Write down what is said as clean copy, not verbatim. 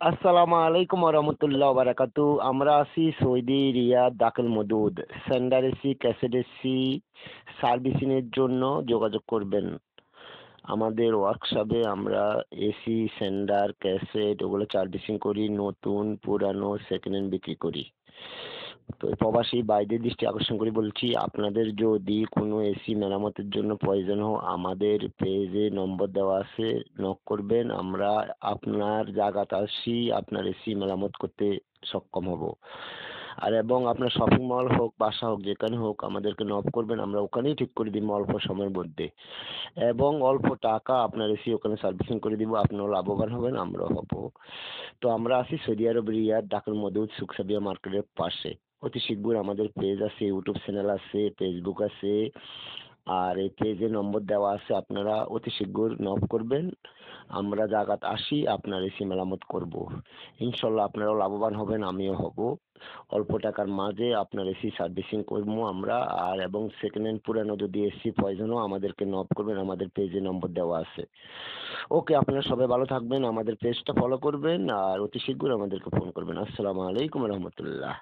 আসসালামু আলাইকুম রহমতুল্লাহ বারাকাতু। আমরা আছি সৌদি রিয়াদ দাখিল Moudud. Sender AC, cassette AC servicing এর জন্য যোগাযোগ করবেন। আমাদের ওয়ার্কশপে আমরা এসি, সেন্ডার, ক্যাসেট ওগুলো সার্ভিসিং করি, নতুন পুরানো সেকেন্ড হ্যান্ড বিক্রি করি। তো প্রবাসী ভাইদের দৃষ্টি আকর্ষণ করে বলছি, আপনাদের যদি কোনো এসি মেরামতের জন্য প্রয়োজন হয় আমাদের পেজে নম্বর দেওয়া আছে, নক করবেন। আমরা আপনার জায়গাতে আসি আপনার এসি মেরামত করতে সক্ষম হব। আর এবং আপনার শপিং মল হোক, বাসা হোক, যেখানে হোক আমাদেরকে নক করবেন, আমরা ওখানেই ঠিক করে দিব অল্প সময়ের মধ্যে। এবং অল্প টাকা আপনার এসি ওখানে সার্ভিসিং করে দিব, আপনিও লাভবান হবেন, আমরাও হব। তো আমরা আছি সৌদি আরব রিয়াদ দাখিল মদুদ সুকসাবিয়া মার্কেটের পাশে। অতি শীঘ্র আমাদের পেজ আছে, ইউটিউব চ্যানেল আছে, ফেসবুক আছে। আর এই পেজে নম্বর দেওয়া আছে, আপনারা অতি শীঘ্র নক করবেন। আমরা জায়গাতে আসি আপনার এসি মেরামত করব। ইনশাল্লাহ আপনারাও লাভবান হবেন, আমিও হব। অল্প টাকার মাঝে আপনার এসি সার্ভিসিং করবো আমরা। আর এবং সেকেন্ড হ্যান্ড পুরানো যদি এসি প্রয়োজন হয় আমাদেরকে নক করবেন, আমাদের পেজে নম্বর দেওয়া আছে। ওকে, আপনারা সবাই ভালো থাকবেন, আমাদের পেজটা ফলো করবেন আর অতি শীঘ্র আমাদেরকে ফোন করবেন। আসসালামু আলাইকুম রহমতুল্লাহ।